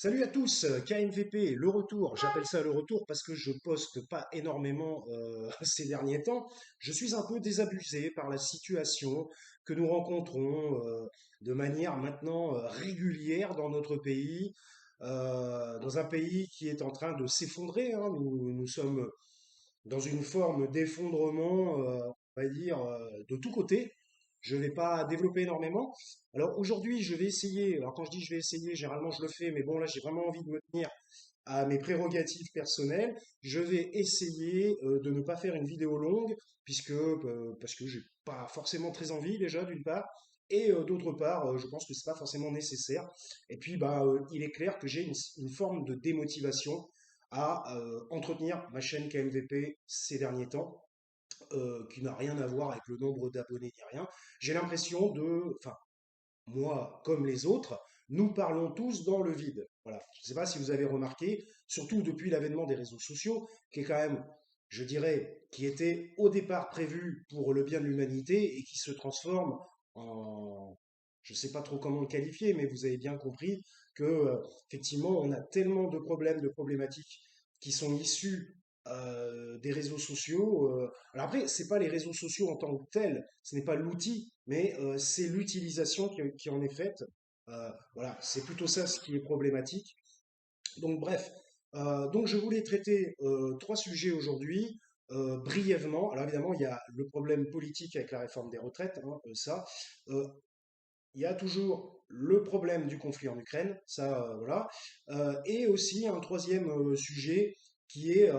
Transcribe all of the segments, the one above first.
Salut à tous, KMVP, le retour. J'appelle ça le retour parce que je poste pas énormément ces derniers temps. Je suis un peu désabusé par la situation que nous rencontrons de manière maintenant régulière dans notre pays, dans un pays qui est en train de s'effondrer, hein. Nous sommes dans une forme d'effondrement, on va dire, de tous côtés. Je ne vais pas développer énormément. Alors aujourd'hui, je vais essayer, alors quand je dis je vais essayer, généralement je le fais, mais bon là j'ai vraiment envie de me tenir à mes prérogatives personnelles. Je vais essayer de ne pas faire une vidéo longue, parce que j'ai pas forcément très envie déjà d'une part, et d'autre part, je pense que c'est pas forcément nécessaire. Et puis bah il est clair que j'ai une forme de démotivation à entretenir ma chaîne KMVP ces derniers temps, qui n'a rien à voir avec le nombre d'abonnés ni rien. J'ai l'impression enfin, moi comme les autres, nous parlons tous dans le vide. Voilà. Je ne sais pas si vous avez remarqué, surtout depuis l'avènement des réseaux sociaux, qui est quand même, je dirais, qui était au départ prévu pour le bien de l'humanité et qui se transforme en, je ne sais pas trop comment le qualifier, mais vous avez bien compris que effectivement, on a tellement de problèmes, de problématiques qui sont issus des réseaux sociaux. Alors après, c'est pas les réseaux sociaux en tant que tels, ce n'est pas l'outil, mais c'est l'utilisation qui en est faite. Voilà, c'est plutôt ça ce qui est problématique. Donc bref, donc je voulais traiter trois sujets aujourd'hui. Brièvement, alors évidemment il y a le problème politique avec la réforme des retraites, hein, ça. Euh, il y a toujours le problème du conflit en Ukraine, ça, voilà. Et aussi un troisième sujet qui est,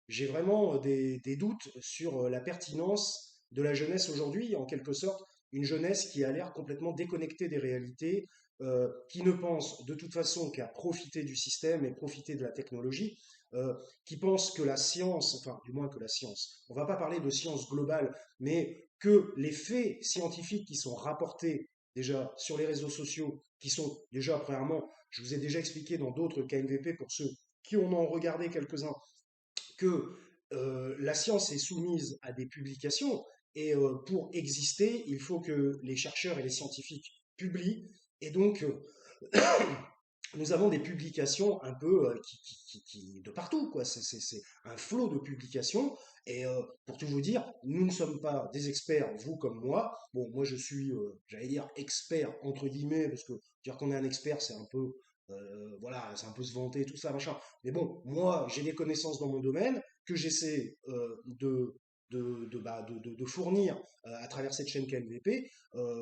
j'ai vraiment des doutes sur la pertinence de la jeunesse aujourd'hui, en quelque sorte, une jeunesse qui a l'air complètement déconnectée des réalités, qui ne pense de toute façon qu'à profiter du système et profiter de la technologie, euh, qui pense que la science, enfin du moins que la science, on ne va pas parler de science globale, mais que les faits scientifiques qui sont rapportés déjà sur les réseaux sociaux, qui sont déjà, premièrement, je vous ai déjà expliqué dans d'autres KMVP pour ceux qui en ont regardé quelques-uns, que la science est soumise à des publications et pour exister, il faut que les chercheurs et les scientifiques publient. Et donc, nous avons des publications un peu de partout, quoi. C'est un flot de publications. Et pour tout vous dire, nous ne sommes pas des experts, vous comme moi. Bon, moi je suis, j'allais dire, expert entre guillemets, parce que dire qu'on est un expert, c'est un peu, voilà, c'est un peu se vanter, tout ça, machin. Mais bon, moi j'ai des connaissances dans mon domaine que j'essaie de fournir à travers cette chaîne KNVP.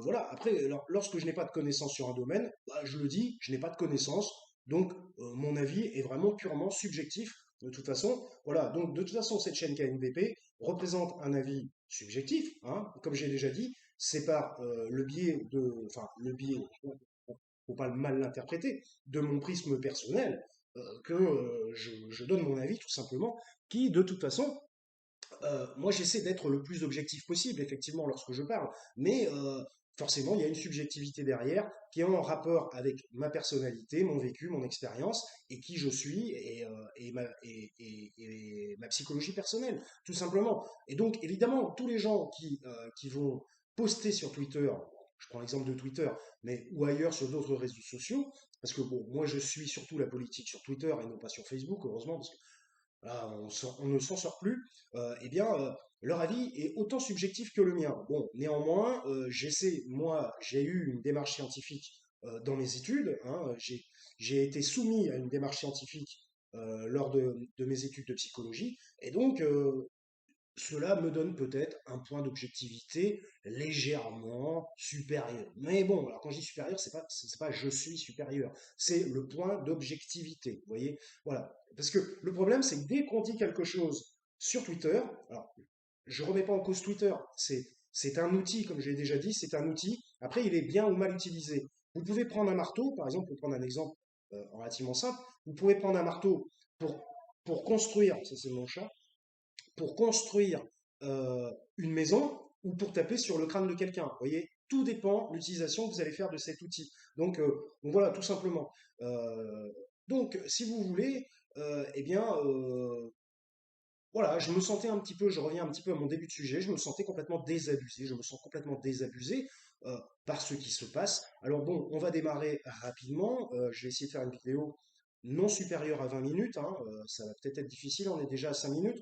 Voilà. Après, lorsque je n'ai pas de connaissances sur un domaine, bah, je le dis, je n'ai pas de connaissances. Donc, mon avis est vraiment purement subjectif. De toute façon, voilà. Donc, de toute façon, cette chaîne KNVP représente un avis subjectif, hein, comme j'ai déjà dit. C'est par le biais enfin, le biais, faut pas mal l'interpréter, de mon prisme personnel que je donne mon avis tout simplement, qui de toute façon moi, j'essaie d'être le plus objectif possible, effectivement, lorsque je parle, mais forcément, il y a une subjectivité derrière qui est en rapport avec ma personnalité, mon vécu, mon expérience, et qui je suis, et ma psychologie personnelle, tout simplement. Et donc, évidemment, tous les gens qui vont poster sur Twitter, je prends l'exemple de Twitter, mais ou ailleurs sur d'autres réseaux sociaux, parce que bon, moi, je suis surtout la politique sur Twitter et non pas sur Facebook, heureusement, parce que voilà, on ne s'en sort plus, eh bien, leur avis est autant subjectif que le mien. Bon, néanmoins, moi, j'ai eu une démarche scientifique dans mes études, hein, j'ai été soumis à une démarche scientifique lors de mes études de psychologie, et donc, cela me donne peut-être un point d'objectivité légèrement supérieur. Mais bon, alors quand je dis supérieur, c'est pas je suis supérieur, c'est le point d'objectivité. Vous voyez, voilà. Parce que le problème, c'est que dès qu'on dit quelque chose sur Twitter, alors je remets pas en cause Twitter, c'est un outil, comme j'ai déjà dit, c'est un outil. Après, il est bien ou mal utilisé. Vous pouvez prendre un marteau, par exemple, pour prendre un exemple relativement simple, vous pouvez prendre un marteau pour pour construire, ça c'est mon chat, pour construire une maison ou pour taper sur le crâne de quelqu'un. Vous voyez, tout dépend de l'utilisation que vous allez faire de cet outil. Donc voilà, tout simplement. Donc, si vous voulez, eh bien, voilà, je me sentais un petit peu, je reviens un petit peu à mon début de sujet, je me sentais complètement désabusé, je me sens complètement désabusé par ce qui se passe. Alors bon, on va démarrer rapidement, je vais essayer de faire une vidéo non supérieure à 20 minutes, hein, ça va peut-être être difficile, on est déjà à 5 minutes.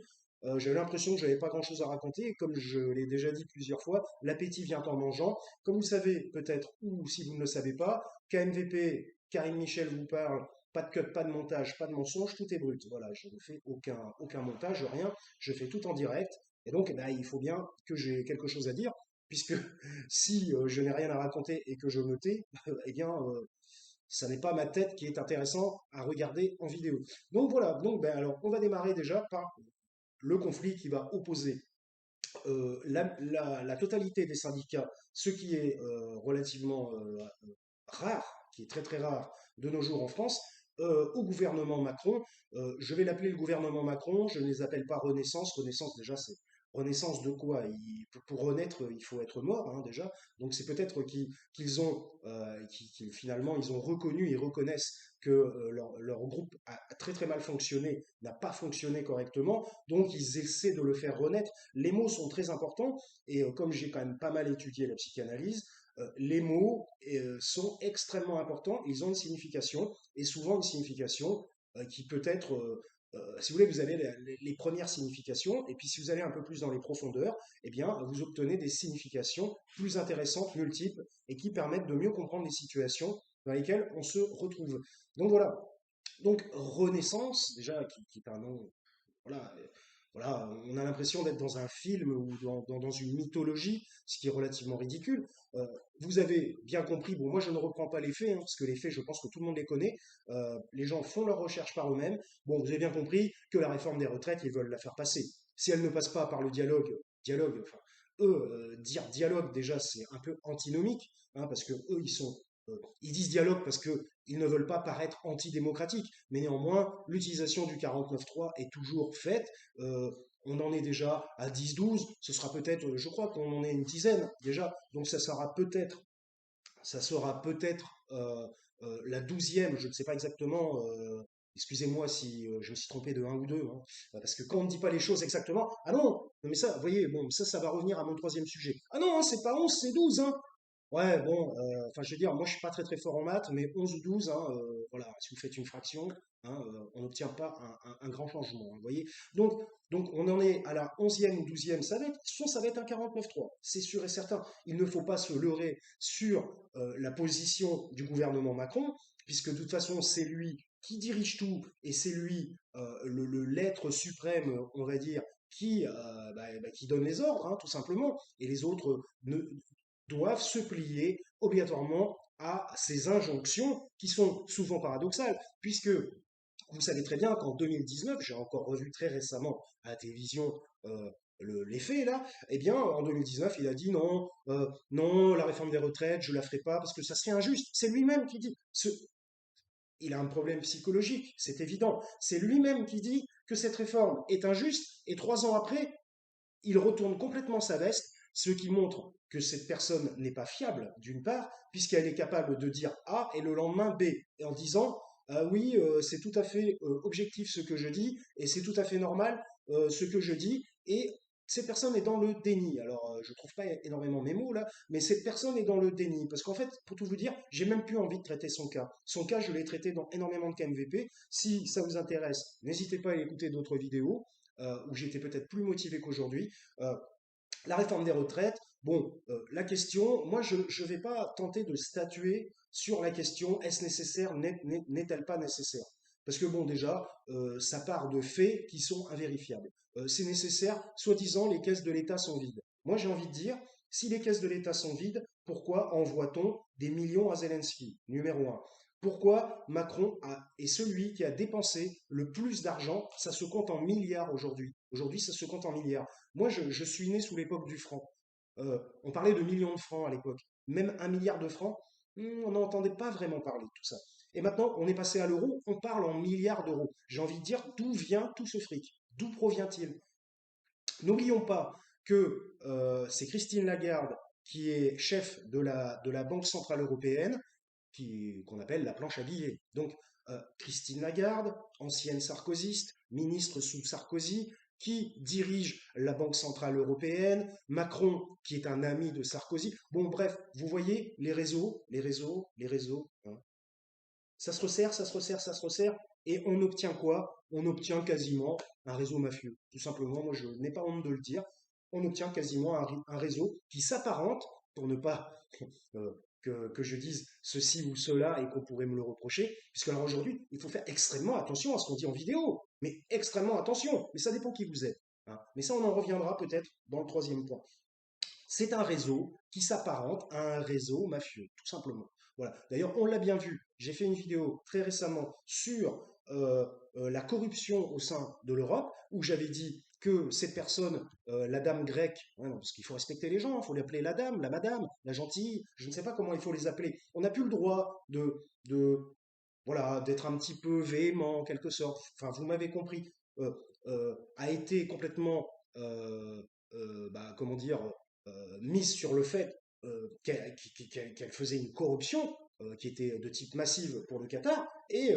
J'avais l'impression que j'avais pas grand-chose à raconter, et comme je l'ai déjà dit plusieurs fois, l'appétit vient en mangeant. Comme vous savez peut-être, ou si vous ne le savez pas, KMVP, Karine Michel vous parle, pas de cut, pas de montage, pas de mensonge, tout est brut. Voilà, je ne fais aucun montage, rien, je fais tout en direct. Et donc, eh ben, il faut bien que j'ai quelque chose à dire, puisque si je n'ai rien à raconter et que je me tais, eh bien, ça n'est pas ma tête qui est intéressant à regarder en vidéo. Donc voilà, donc ben alors on va démarrer déjà par le conflit qui va opposer la totalité des syndicats, ce qui est relativement rare, qui est très très rare de nos jours en France, au gouvernement Macron. Je vais l'appeler le gouvernement Macron, je ne les appelle pas Renaissance. Renaissance, déjà, c'est Renaissance de quoi? Pour renaître, il faut être mort, hein, déjà. Donc c'est peut-être qu'ils ont, finalement, ils ont reconnu et reconnaissent que leur groupe a très très mal fonctionné, n'a pas fonctionné correctement, donc ils essaient de le faire renaître. Les mots sont très importants, et comme j'ai quand même pas mal étudié la psychanalyse, les mots sont extrêmement importants, ils ont une signification, et souvent une signification qui peut être, si vous voulez, vous avez les premières significations, et puis si vous allez un peu plus dans les profondeurs, eh bien, vous obtenez des significations plus intéressantes, multiples, et qui permettent de mieux comprendre les situations dans lesquelles on se retrouve. Donc voilà, donc Renaissance, déjà, qui est un nom, voilà, voilà, on a l'impression d'être dans un film ou dans une mythologie, ce qui est relativement ridicule. Euh, vous avez bien compris, bon, moi je ne reprends pas les faits, hein, parce que les faits, je pense que tout le monde les connaît. Les gens font leurs recherches par eux-mêmes. Bon, vous avez bien compris que la réforme des retraites, ils veulent la faire passer. Si elle ne passe pas par le enfin, eux, dire dialogue, déjà, c'est un peu antinomique, hein, parce que eux, ils disent dialogue parce qu'ils ne veulent pas paraître antidémocratiques, mais néanmoins, l'utilisation du 49.3 est toujours faite. Euh, on en est déjà à 10-12, ce sera peut-être, je crois qu'on en est une dizaine déjà, donc ça sera peut-être la 12e, je ne sais pas exactement, excusez-moi si je me suis trompé de un ou deux, hein, parce que quand on ne dit pas les choses exactement, ah non, non mais ça, vous voyez, bon, ça va revenir à mon troisième sujet. Ah non, hein, c'est pas 11, c'est 12, hein. Ouais, bon, enfin, je veux dire, moi, je suis pas très très fort en maths, mais 11 ou 12, hein, voilà, si vous faites une fraction, hein, on n'obtient pas un grand changement, hein, vous voyez. Donc, on en est à la 11e ou 12e, ça va être un 49.3, c'est sûr et certain. Il ne faut pas se leurrer sur la position du gouvernement Macron, puisque de toute façon, c'est lui qui dirige tout, et c'est lui l'être suprême, on va dire, qui donne les ordres, hein, tout simplement, et les autres doivent se plier obligatoirement à ces injonctions qui sont souvent paradoxales, puisque vous savez très bien qu'en 2019, j'ai encore revu très récemment à la télévision les faits là, eh bien en 2019 il a dit non, non, la réforme des retraites, je la ferai pas parce que ça serait injuste. C'est lui-même qui dit. Il a un problème psychologique, c'est évident. C'est lui-même qui dit que cette réforme est injuste, et 3 ans après, il retourne complètement sa veste, ce qui montre que cette personne n'est pas fiable, d'une part, puisqu'elle est capable de dire A et le lendemain B, et en disant ah oui, c'est tout à fait objectif ce que je dis, et c'est tout à fait normal ce que je dis, et cette personne est dans le déni. Alors, je trouve pas énormément mes mots là, mais cette personne est dans le déni, parce qu'en fait, pour tout vous dire, j'ai même plus envie de traiter son cas. Son cas, je l'ai traité dans énormément de KMVP. Si ça vous intéresse, n'hésitez pas à écouter d'autres vidéos où j'étais peut-être plus motivé qu'aujourd'hui. Euh, la réforme des retraites, bon, la question, moi je ne vais pas tenter de statuer sur la question est-ce nécessaire, n'est-elle pas nécessaire? Parce que bon, déjà, ça part de faits qui sont invérifiables. C'est nécessaire, soi-disant, les caisses de l'État sont vides. Moi j'ai envie de dire, si les caisses de l'État sont vides, pourquoi envoie-t-on des millions à Zelensky? Numéro un. Pourquoi Macron est celui qui a dépensé le plus d'argent? Ça se compte en milliards aujourd'hui. Aujourd'hui, ça se compte en milliards. Moi, je suis né sous l'époque du franc. On parlait de millions de francs à l'époque. Même 1 milliard de francs, on n'entendait pas vraiment parler de tout ça. Et maintenant, on est passé à l'euro, on parle en milliards d'euros. J'ai envie de dire, d'où vient tout ce fric? D'où provient-il? N'oublions pas que c'est Christine Lagarde qui est chef de la Banque Centrale Européenne, qu'on appelle la planche à billets. Donc, Christine Lagarde, ancienne sarkozyste, ministre sous Sarkozy, qui dirige la Banque Centrale Européenne, Macron, qui est un ami de Sarkozy. Bon, bref, vous voyez, les réseaux, hein, Ça se resserre, ça se resserre, ça se resserre, et on obtient quoi? On obtient quasiment un réseau mafieux. Tout simplement, moi je n'ai pas honte de le dire, on obtient quasiment un réseau qui s'apparente, pour ne pas euh, que je dise ceci ou cela et qu'on pourrait me le reprocher, puisque alors aujourd'hui, il faut faire extrêmement attention à ce qu'on dit en vidéo, mais extrêmement attention, mais ça dépend qui vous êtes, hein. Mais ça, on en reviendra peut-être dans le troisième point. C'est un réseau qui s'apparente à un réseau mafieux, tout simplement. Voilà. D'ailleurs, on l'a bien vu. J'ai fait une vidéo très récemment sur la corruption au sein de l'Europe, où j'avais dit que cette personne, la dame grecque, ouais, non, parce qu'il faut respecter les gens, il faut l'appeler la dame, la madame, la gentille, je ne sais pas comment il faut les appeler. On n'a plus le droit voilà, d'être un petit peu véhément en quelque sorte. Enfin, vous m'avez compris. A été complètement, comment dire, mise sur le fait qu'elle faisait une corruption qui était de type massive pour le Qatar. Et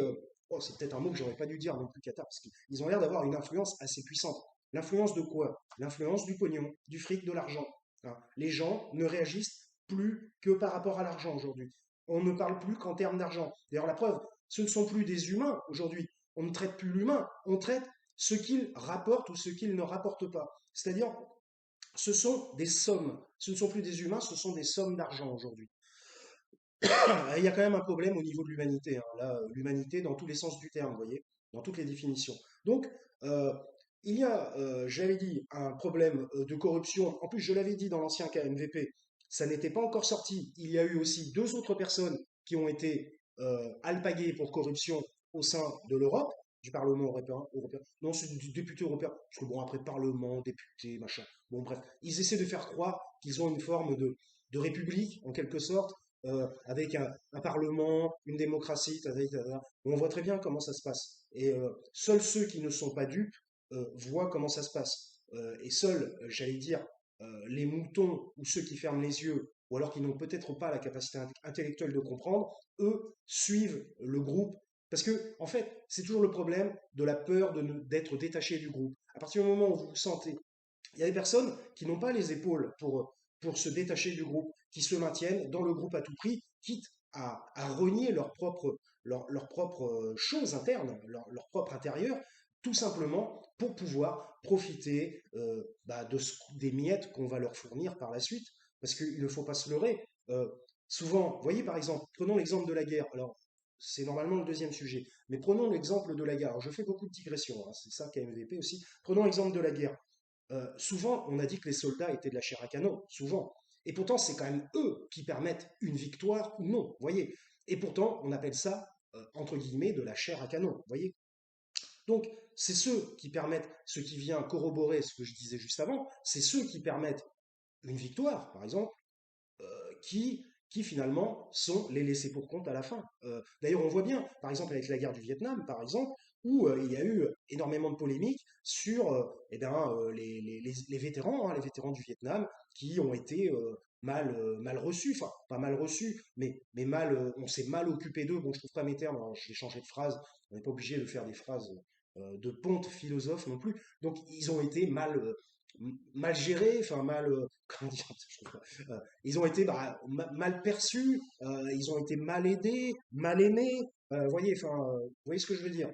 oh, c'est peut-être un mot que j'aurais pas dû dire non plus Qatar, parce qu'ils ont l'air d'avoir une influence assez puissante. L'influence de quoi? L'influence du pognon, du fric, de l'argent, hein. Les gens ne réagissent plus que par rapport à l'argent aujourd'hui. On ne parle plus qu'en termes d'argent. D'ailleurs, la preuve, ce ne sont plus des humains aujourd'hui. On ne traite plus l'humain, on traite ce qu'il rapporte ou ce qu'il ne rapporte pas. C'est-à-dire, ce sont des sommes. Ce ne sont plus des humains, ce sont des sommes d'argent aujourd'hui. Il y a quand même un problème au niveau de l'humanité, hein. Là, l'humanité dans tous les sens du terme, vous voyez, dans toutes les définitions. Donc, euh, il y a, j'avais dit, un problème de corruption. En plus, je l'avais dit dans l'ancien cas MVP, ça n'était pas encore sorti. Il y a eu aussi deux autres personnes qui ont été alpaguées pour corruption au sein de l'Europe, du Parlement européen. Non, c'est du député européen. Parce que bon, après, Parlement, député, machin. Bon, bref, ils essaient de faire croire qu'ils ont une forme de république, en quelque sorte, avec un parlement, une démocratie, on voit très bien comment ça se passe. Et seuls ceux qui ne sont pas dupes voient comment ça se passe. Et seuls, j'allais dire, les moutons ou ceux qui ferment les yeux, ou alors qui n'ont peut-être pas la capacité intellectuelle de comprendre, eux suivent le groupe. Parce que, en fait, c'est toujours le problème de la peur d'être détaché du groupe. À partir du moment où vous vous sentez, il y a des personnes qui n'ont pas les épaules pour se détacher du groupe, qui se maintiennent dans le groupe à tout prix, quitte à renier leur propre chose interne, leur propre intérieur, tout simplement pour pouvoir profiter des miettes qu'on va leur fournir par la suite. Parce qu'il ne faut pas se leurrer. Souvent, vous voyez par exemple, prenons l'exemple de la guerre. Alors, c'est normalement le deuxième sujet. Mais prenons l'exemple de la guerre. Alors, je fais beaucoup de digressions, hein, c'est ça qu'est MVP aussi. Prenons l'exemple de la guerre. Souvent, on a dit que les soldats étaient de la chair à canon, souvent. Et pourtant, c'est quand même eux qui permettent une victoire ou non, vous voyez. Et pourtant, on appelle ça, entre guillemets, de la chair à canon, vous voyez. Donc, c'est ceux qui permettent, ce qui vient corroborer ce que je disais juste avant, c'est ceux qui permettent une victoire, par exemple, qui finalement sont les laissés pour compte à la fin. D'ailleurs, on voit bien, par exemple, avec la guerre du Vietnam, par exemple, où il y a eu énormément de polémiques sur les vétérans, hein, les vétérans du Vietnam, qui ont été mal reçus, enfin, pas mal reçus, mais mal, on s'est mal occupé d'eux. Bon, je trouve pas mes termes, alors je vais changer de phrase, on n'est pas obligé de faire des phrases de ponte philosophe non plus. Donc, ils ont été mal gérés, enfin mal, comment dire, je trouve pas, ils ont été mal perçus, ils ont été mal aidés, mal aimés, vous voyez ce que je veux dire.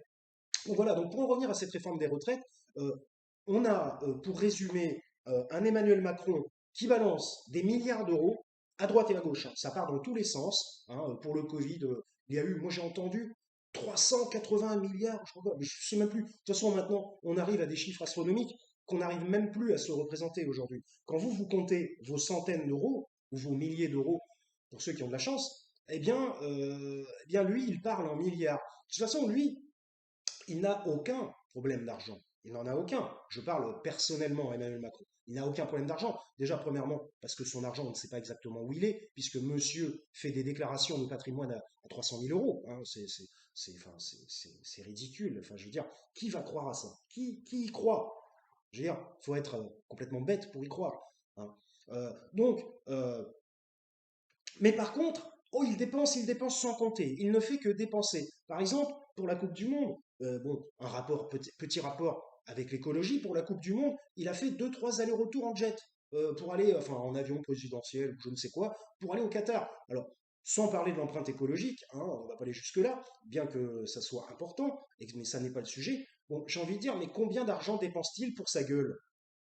Donc voilà, donc pour en revenir à cette réforme des retraites, euh, on a, pour résumer, un Emmanuel Macron qui balance des milliards d'euros à droite et à gauche, hein. Ça part dans tous les sens, hein. Pour le Covid, il y a eu, moi j'ai entendu, 380 milliards, je crois pas, mais je sais même plus. De toute façon, maintenant, on arrive à des chiffres astronomiques qu'on n'arrive même plus à se représenter aujourd'hui. Quand vous comptez vos centaines d'euros, ou vos milliers d'euros, pour ceux qui ont de la chance, eh bien lui, il parle en milliards. De toute façon, lui, il n'a aucun problème d'argent. Il n'en a aucun. Je parle personnellement à Emmanuel Macron. Il n'a aucun problème d'argent. Déjà, premièrement, parce que son argent, on ne sait pas exactement où il est, puisque monsieur fait des déclarations de patrimoine à 300 000 euros, hein. C'est ridicule. Enfin, je veux dire, qui va croire à ça? Qui y croit? Je veux dire, il faut être complètement bête pour y croire, hein. Donc, mais par contre, oh, il dépense sans compter. Il ne fait que dépenser. Par exemple, pour la Coupe du Monde, bon, petit rapport avec l'écologie, pour la Coupe du Monde, il a fait deux, trois allers-retours en jet pour aller, enfin en avion présidentiel, je ne sais quoi, pour aller au Qatar. Alors, sans parler de l'empreinte écologique, hein, on ne va pas aller jusque-là, bien que ça soit important, mais ça n'est pas le sujet. Bon, j'ai envie de dire, mais combien d'argent dépense-t-il pour sa gueule?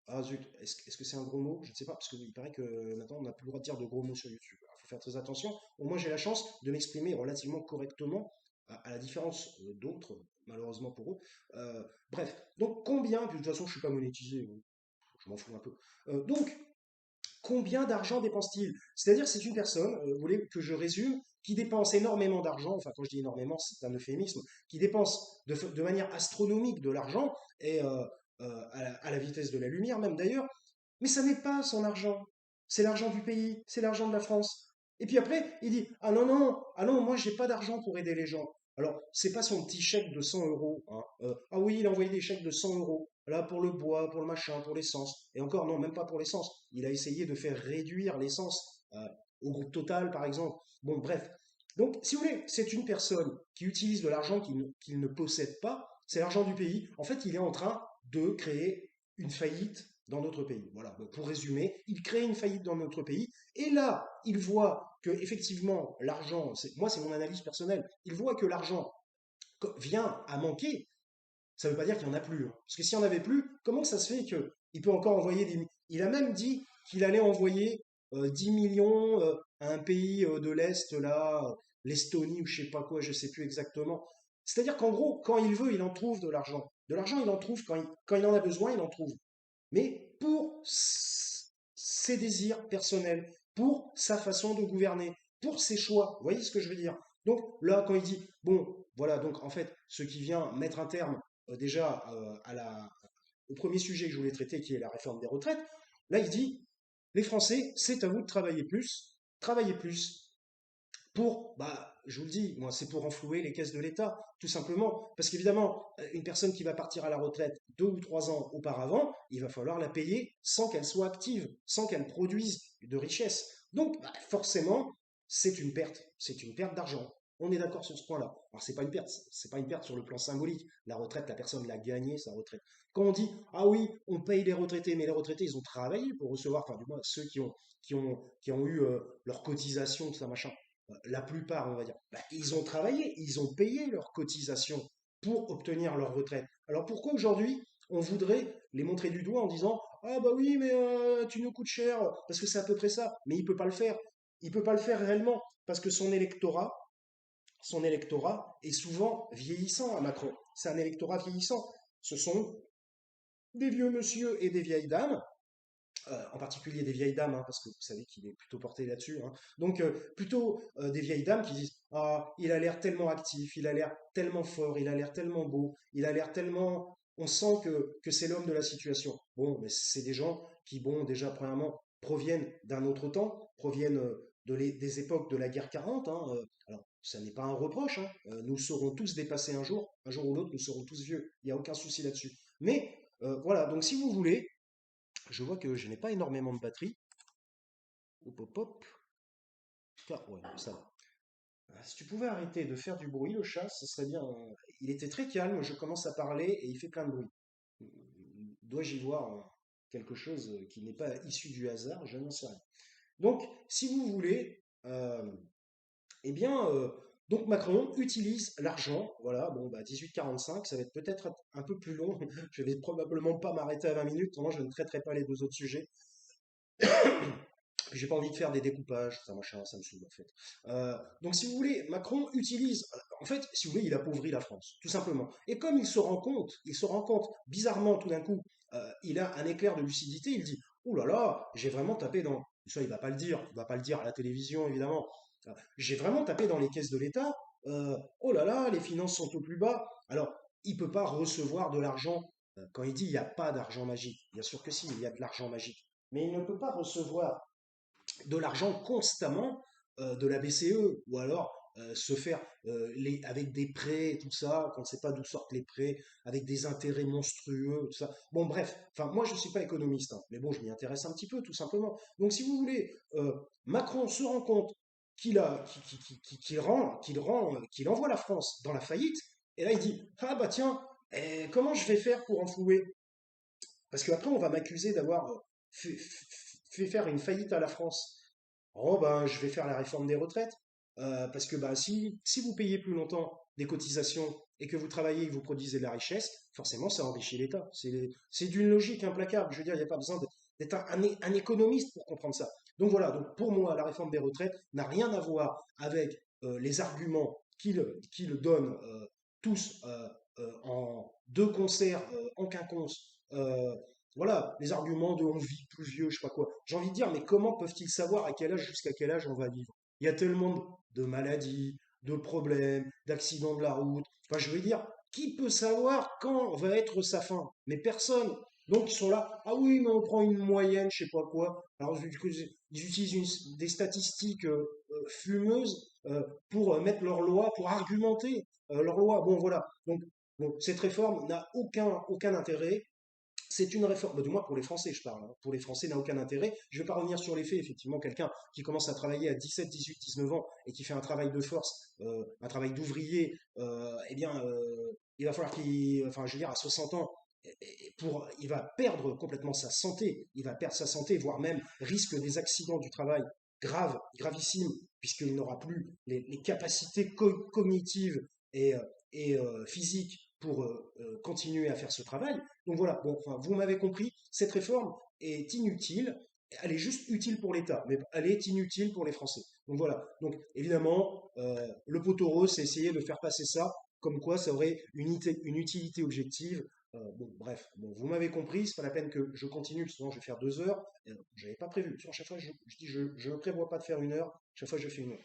Ah zut, est-ce que c'est un gros mot? Je ne sais pas, parce qu'il paraît que maintenant on n'a plus le droit de dire de gros mots sur YouTube. Il faut faire très attention. Au moins j'ai la chance de m'exprimer relativement correctement, à la différence d'autres, malheureusement pour eux. Bref, donc combien, puis de toute façon je ne suis pas monétisé, donc je m'en fous un peu. Donc, combien d'argent dépense-t-il? C'est-à-dire c'est une personne, vous voulez que je résume, qui dépense énormément d'argent, enfin quand je dis énormément c'est un euphémisme, qui dépense de manière astronomique de l'argent, et à la vitesse de la lumière même d'ailleurs, mais ça n'est pas son argent. C'est l'argent du pays, c'est l'argent de la France. Et puis après, il dit, ah non, non, ah non, moi j'ai pas d'argent pour aider les gens. Alors, c'est pas son petit chèque de 100 euros, hein. Ah oui, il a envoyé des chèques de 100 euros, là pour le bois, pour le machin, pour l'essence. Et encore, non, même pas pour l'essence. Il a essayé de faire réduire l'essence au groupe Total, par exemple. Bon, bref. Donc, si vous voulez, c'est une personne qui utilise de l'argent qu'il ne possède pas, c'est l'argent du pays. En fait, il est en train de créer une faillite dans notre pays. Voilà, donc, pour résumer, il crée une faillite dans notre pays, et là, il voit que effectivement l'argent, moi c'est mon analyse personnelle, il voit que l'argent vient à manquer, ça ne veut pas dire qu'il n'y en a plus, hein. Parce que s'il n'y en avait plus, comment ça se fait qu'il peut encore envoyer des... Il a même dit qu'il allait envoyer 10 millions à un pays de l'Est, là, l'Estonie ou je sais pas quoi, je sais plus exactement. C'est-à-dire qu'en gros, quand il veut, il en trouve de l'argent. De l'argent, il en trouve quand il en a besoin, il en trouve. Mais pour ses désirs personnels, pour sa façon de gouverner, pour ses choix. Vous voyez ce que je veux dire? Donc là, quand il dit, bon, voilà, donc en fait, ce qui vient mettre un terme déjà au premier sujet que je voulais traiter, qui est la réforme des retraites, là, il dit, les Français, c'est à vous de travailler plus, pour, bah, je vous le dis, moi, c'est pour renflouer les caisses de l'État, tout simplement. Parce qu'évidemment, une personne qui va partir à la retraite 2 ou 3 ans auparavant, il va falloir la payer sans qu'elle soit active, sans qu'elle produise de richesse. Donc, bah, forcément, c'est une perte d'argent. On est d'accord sur ce point-là. Alors, c'est pas une perte sur le plan symbolique. La retraite, la personne l'a gagnée, sa retraite. Quand on dit, ah oui, on paye les retraités, mais les retraités, ils ont travaillé pour recevoir, enfin, du moins, ceux qui ont eu leur cotisation, tout ça, machin, la plupart, on va dire, bah, ils ont travaillé, ils ont payé leurs cotisations pour obtenir leur retraite. Alors pourquoi aujourd'hui on voudrait les montrer du doigt en disant ah bah oui mais tu nous coûtes cher parce que c'est à peu près ça, mais il peut pas le faire. Il peut pas le faire réellement parce que son électorat est souvent vieillissant à Macron. C'est un électorat vieillissant. Ce sont des vieux monsieur et des vieilles dames, en particulier des vieilles dames, hein, parce que vous savez qu'il est plutôt porté là-dessus, hein. Donc plutôt des vieilles dames qui disent ah il a l'air tellement actif, il a l'air tellement fort, il a l'air tellement beau, il a l'air tellement, on sent que c'est l'homme de la situation. Bon, mais c'est des gens qui, bon, déjà premièrement proviennent d'un autre temps, proviennent des époques de la guerre 40, hein, alors ça n'est pas un reproche, hein, nous serons tous dépassés un jour ou l'autre, nous serons tous vieux, il n'y a aucun souci là-dessus. Mais voilà, donc si vous voulez, je vois que je n'ai pas énormément de batterie. Hop, hop, hop. Ouais, ça va. Si tu pouvais arrêter de faire du bruit, le chat, ce serait bien. Il était très calme, je commence à parler et il fait plein de bruit. Dois-je y voir quelque chose qui n'est pas issu du hasard? Je n'en sais rien. Donc, si vous voulez, eh bien, donc Macron utilise l'argent. Voilà, bon, bah 18h45, ça va être peut-être un peu plus long. Je vais probablement pas m'arrêter à 20 minutes, sinon je ne traiterai pas les deux autres sujets. J'ai pas envie de faire des découpages, ça machin, ça me saoule en fait. Donc si vous voulez, Macron utilise, en fait, si vous voulez, il appauvrit la France, tout simplement. Et comme il se rend compte, bizarrement tout d'un coup, il a un éclair de lucidité, il dit, oh là là, j'ai vraiment tapé dans, ça il va pas le dire, il va pas le dire à la télévision évidemment. J'ai vraiment tapé dans les caisses de l'État. Oh là là, les finances sont au plus bas. Alors, il peut pas recevoir de l'argent. Quand il dit il n'y a pas d'argent magique, bien sûr que si, il y a de l'argent magique. Mais il ne peut pas recevoir de l'argent constamment de la BCE, ou alors se faire avec des prêts, tout ça, qu'on ne sait pas d'où sortent les prêts, avec des intérêts monstrueux, tout ça. Bon, bref, enfin, moi je ne suis pas économiste, hein, mais bon, je m'y intéresse un petit peu, tout simplement. Donc, si vous voulez, Macron se rend compte qu'il envoie la France dans la faillite, et là il dit, ah bah tiens, comment je vais faire pour enflouer? Parce qu'après, on va m'accuser d'avoir fait faire une faillite à la France. Oh ben, je vais faire la réforme des retraites. parce que bah, si vous payez plus longtemps des cotisations et que vous travaillez et que vous produisez de la richesse, forcément, ça enrichit l'État. C'est d'une logique implacable. Je veux dire, il n'y a pas besoin d'être un économiste pour comprendre ça. Donc voilà, donc pour moi, la réforme des retraites n'a rien à voir avec les arguments qu'ils donnent tous en deux concerts, en quinconce. Voilà, les arguments de on vit plus vieux, je sais pas quoi. J'ai envie de dire, mais comment peuvent-ils savoir à quel âge, jusqu'à quel âge on va vivre? Il y a tellement de maladies, de problèmes, d'accidents de la route. Enfin, je veux dire, qui peut savoir quand va être sa fin? Mais personne. Donc ils sont là, ah oui, mais on prend une moyenne, je sais pas quoi. Alors du coup, ils utilisent des statistiques fumeuses pour mettre leur loi, pour argumenter leur loi. Bon voilà. Donc bon, cette réforme n'a aucun intérêt. C'est une réforme, bah, du moins pour les Français, je parle, hein. Pour les Français, n'a aucun intérêt. Je ne vais pas revenir sur les faits. Effectivement, quelqu'un qui commence à travailler à 17, 18, 19 ans et qui fait un travail de force, un travail d'ouvrier, eh bien, il va falloir qu'il, enfin, je veux dire, à 60 ans, il va perdre complètement sa santé. Il va perdre sa santé, voire même risque des accidents du travail graves, gravissimes, puisqu'il n'aura plus les capacités cognitives et, physiques pour continuer à faire ce travail. Donc voilà, bon, enfin, vous m'avez compris, cette réforme est inutile, elle est juste utile pour l'État, mais elle est inutile pour les Français. Donc voilà, donc évidemment, le poteau rose, c'est essayer de faire passer ça comme quoi ça aurait une utilité objective. Bon, bref, bon, vous m'avez compris, c'est pas la peine que je continue, sinon je vais faire 2 heures. J'avais pas prévu. À chaque fois, je dis, je ne prévois pas de faire 1 heure, chaque fois je fais 1 heure.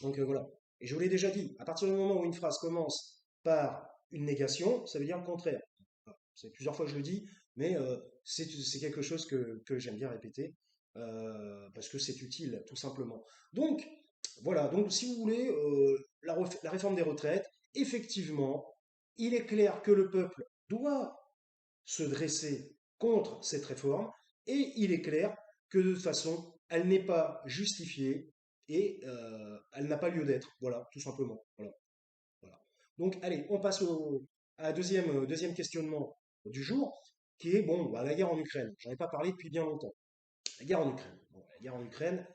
Donc voilà. Et je vous l'ai déjà dit, à partir du moment où une phrase commence par une négation, ça veut dire le contraire. Voilà. C'est plusieurs fois que je le dis, mais c'est quelque chose que j'aime bien répéter, parce que c'est utile, tout simplement. Donc, voilà, donc si vous voulez, la réforme des retraites, effectivement, il est clair que le peuple doit se dresser contre cette réforme, et il est clair que de toute façon, elle n'est pas justifiée et elle n'a pas lieu d'être. Voilà, tout simplement. Voilà, voilà. Donc, allez, on passe à deuxième questionnement du jour, qui est, bon, bah, la guerre en Ukraine. J'en ai pas parlé depuis bien longtemps. La guerre en Ukraine. Bon, la guerre en Ukraine,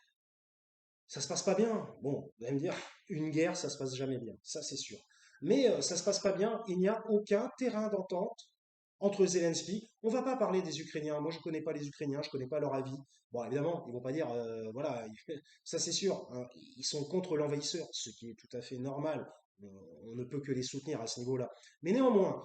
ça se passe pas bien. Bon, vous allez me dire, une guerre, ça se passe jamais bien. Ça, c'est sûr. Mais ça se passe pas bien. Il n'y a aucun terrain d'entente entre Zelensky. On va pas parler des Ukrainiens. Moi, je connais pas les Ukrainiens, je connais pas leur avis. Bon, évidemment, ils vont pas dire, voilà, ça c'est sûr, hein, ils sont contre l'envahisseur, ce qui est tout à fait normal. On ne peut que les soutenir à ce niveau-là. Mais néanmoins,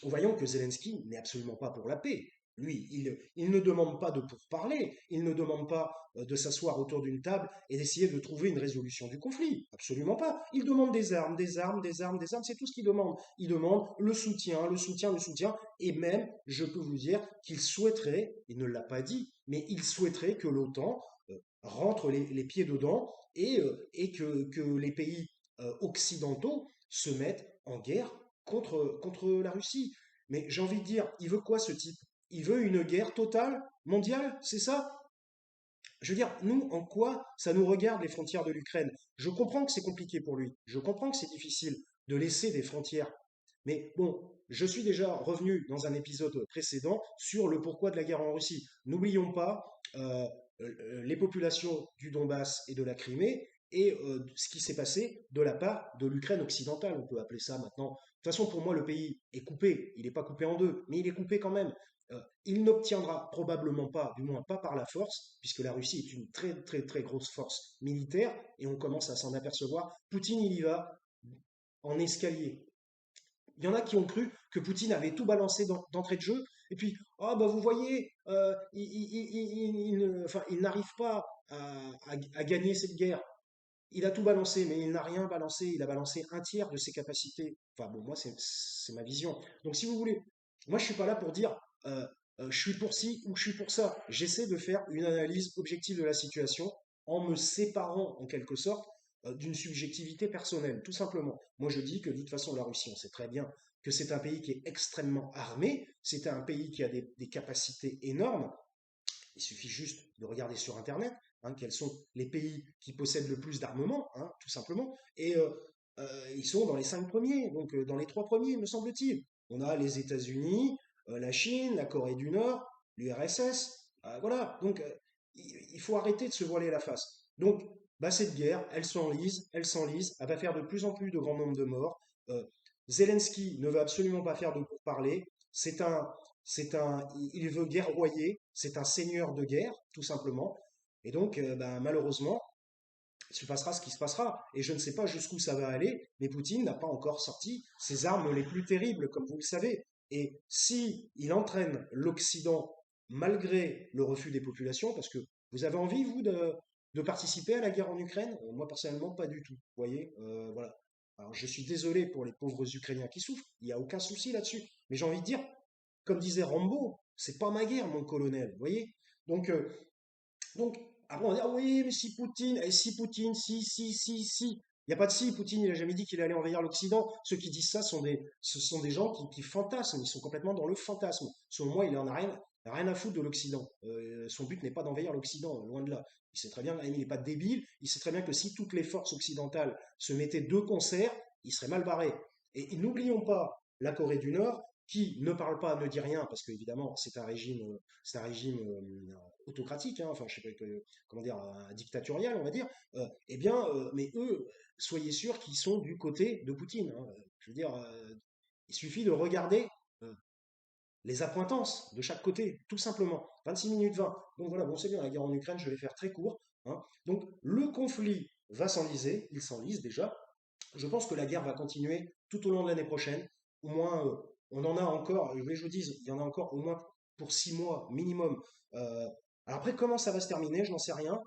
voyons que Zelensky n'est absolument pas pour la paix. Lui, il ne demande pas de pourparler, il ne demande pas de s'asseoir autour d'une table et d'essayer de trouver une résolution du conflit. Absolument pas. Il demande des armes, des armes, des armes, des armes, c'est tout ce qu'il demande. Il demande le soutien, le soutien, le soutien, et même, je peux vous dire qu'il souhaiterait, il ne l'a pas dit, mais il souhaiterait que l'OTAN rentre les pieds dedans et que les pays occidentaux se mettent en guerre contre la Russie. Mais j'ai envie de dire, il veut quoi ce type? Il veut une guerre totale, mondiale, c'est ça? Je veux dire, nous, en quoi ça nous regarde les frontières de l'Ukraine? Je comprends que c'est compliqué pour lui, je comprends que c'est difficile de laisser des frontières. Mais bon, je suis déjà revenu dans un épisode précédent sur le pourquoi de la guerre en Russie. N'oublions pas les populations du Donbass et de la Crimée et ce qui s'est passé de la part de l'Ukraine occidentale, on peut appeler ça maintenant. De toute façon, pour moi, le pays est coupé. Il n'est pas coupé en deux, mais il est coupé quand même. Il n'obtiendra probablement pas, du moins pas par la force, puisque la Russie est une très très très grosse force militaire, et on commence à s'en apercevoir. Poutine, il y va en escalier. Il y en a qui ont cru que Poutine avait tout balancé d'entrée de jeu, et puis, ah bah vous voyez, enfin, il n'arrive pas à gagner cette guerre. Il a tout balancé, mais il n'a rien balancé. Il a balancé un tiers de ses capacités. Enfin bon, moi, c'est ma vision. Donc si vous voulez, moi, je suis pas là pour dire je suis pour ci ou je suis pour ça. J'essaie de faire une analyse objective de la situation en me séparant, en quelque sorte, d'une subjectivité personnelle, tout simplement. Moi, je dis que de toute façon, la Russie, on sait très bien que c'est un pays qui est extrêmement armé, c'est un pays qui a des capacités énormes. Il suffit juste de regarder sur Internet quels sont les pays qui possèdent le plus d'armement, tout simplement. Et ils sont dans les 5 premiers, donc dans les 3 premiers, me semble-t-il. On a les États-Unis, la Chine, la Corée du Nord, l'URSS. Voilà, donc il faut arrêter de se voiler la face. Donc, bah, cette guerre, elle s'enlise, elle va faire de plus en plus de grand nombre de morts. Euh, Zelensky ne veut absolument pas faire de pourparlers. Il veut guerroyer. C'est un seigneur de guerre, tout simplement. Et donc, ben, malheureusement, il se passera ce qui se passera. Et je ne sais pas jusqu'où ça va aller, mais Poutine n'a pas encore sorti ses armes les plus terribles, comme vous le savez. Et si il entraîne l'Occident, malgré le refus des populations, parce que vous avez envie, vous, de participer à la guerre en Ukraine? Moi, personnellement, pas du tout. Vous voyez, voilà. Alors, je suis désolé pour les pauvres Ukrainiens qui souffrent, il n'y a aucun souci là-dessus. Mais j'ai envie de dire, comme disait Rambo, c'est pas ma guerre, mon colonel, vous voyez? Donc, donc, après, on va dire, ah oui, mais si Poutine, et si Poutine, si. Il n'y a pas de si, Poutine, il n'a jamais dit qu'il allait envahir l'Occident. Ceux qui disent ça ce sont des gens qui fantasment, ils sont complètement dans le fantasme. Selon moi, il en a rien à foutre de l'Occident. Son but n'est pas d'envahir l'Occident, loin de là. Il sait très bien, il n'est pas débile, il sait très bien que si toutes les forces occidentales se mettaient de concert, il serait mal barré. Et n'oublions pas la Corée du Nord, qui ne parle pas, ne dit rien, parce qu'évidemment, c'est un régime autocratique, hein, enfin, je sais pas comment dire, dictatorial, on va dire, eh bien, mais eux, soyez sûrs qu'ils sont du côté de Poutine, hein. Je veux dire, il suffit de regarder euh, les appointances de chaque côté, tout simplement. 26 minutes 20. Donc voilà, bon, c'est bien, la guerre en Ukraine, je vais faire très court, hein. Donc le conflit va s'enliser, il s'enlise déjà. Je pense que la guerre va continuer tout au long de l'année prochaine. Au moins, on en a encore, je voulais que je vous dise, il y en a encore au moins pour 6 mois minimum. Euh, alors après, comment ça va se terminer, je n'en sais rien.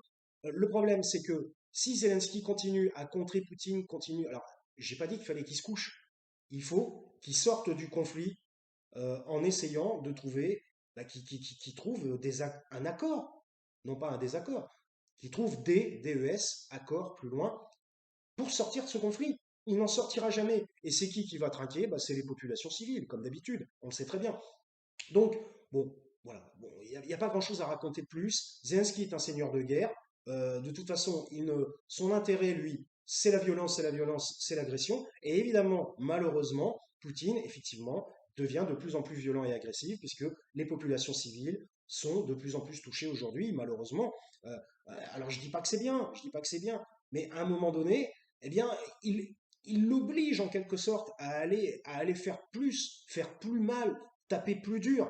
Le problème, c'est que si Zelensky continue à contrer Poutine, continue. Alors, j'ai pas dit qu'il fallait qu'il se couche. Il faut qu'il sorte du conflit en essayant de trouver, bah, qui trouve un accord, non pas un désaccord, qui trouve des DES, accords plus loin, pour sortir de ce conflit. Il n'en sortira jamais. Et c'est qui va trinquer? Bah, c'est les populations civiles, comme d'habitude. On le sait très bien. Donc, bon, voilà. Bon, il n'y a pas grand-chose à raconter de plus. Zelensky est un seigneur de guerre. De toute façon, son intérêt, lui, c'est la violence, c'est la violence, c'est l'agression. Et évidemment, malheureusement, Poutine, effectivement, devient de plus en plus violent et agressif, puisque les populations civiles sont de plus en plus touchées aujourd'hui, malheureusement. Euh, alors, je dis pas que c'est bien, je dis pas que c'est bien, mais à un moment donné, eh bien, il l'oblige en quelque sorte à aller faire plus mal, taper plus dur.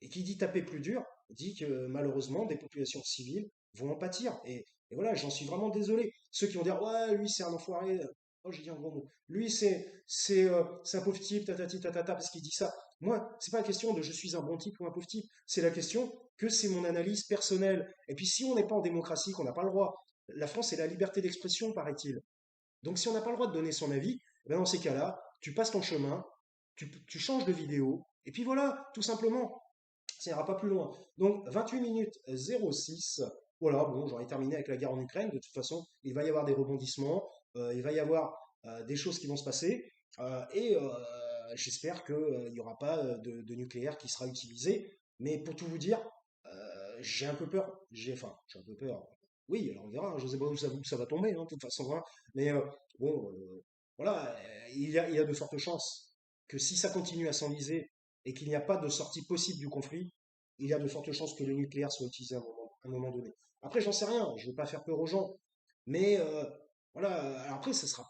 Et qui dit taper plus dur, dit que malheureusement, des populations civiles vont en pâtir. Et voilà, j'en suis vraiment désolé. Ceux qui vont dire, ouais, lui c'est un enfoiré, oh j'ai dit un gros mot, lui c'est un pauvre type, tatati tatata, parce qu'il dit ça. Moi, c'est pas la question de je suis un bon type ou un pauvre type, c'est la question que c'est mon analyse personnelle. Et puis si on n'est pas en démocratie, qu'on n'a pas le droit, la France c'est la liberté d'expression, paraît-il. Donc si on n'a pas le droit de donner son avis, eh ben dans ces cas-là, tu passes ton chemin, tu changes de vidéo, et puis voilà, tout simplement, ça ira pas plus loin. Donc 28 minutes 06, voilà, bon, j'aurais terminé avec la guerre en Ukraine, de toute façon, il va y avoir des rebondissements, il va y avoir des choses qui vont se passer, et j'espère qu'il n'y aura pas de nucléaire qui sera utilisé, mais pour tout vous dire, j'ai un peu peur, j'ai un peu peur, oui, alors on verra, hein, je ne sais pas où ça va tomber, hein, de toute façon, hein, mais bon, voilà, il y a de fortes chances que si ça continue à s'enliser et qu'il n'y a pas de sortie possible du conflit, il y a de fortes chances que le nucléaire soit utilisé à un moment donné. Après, j'en sais rien, je ne veux pas faire peur aux gens, mais voilà, alors après, ça sera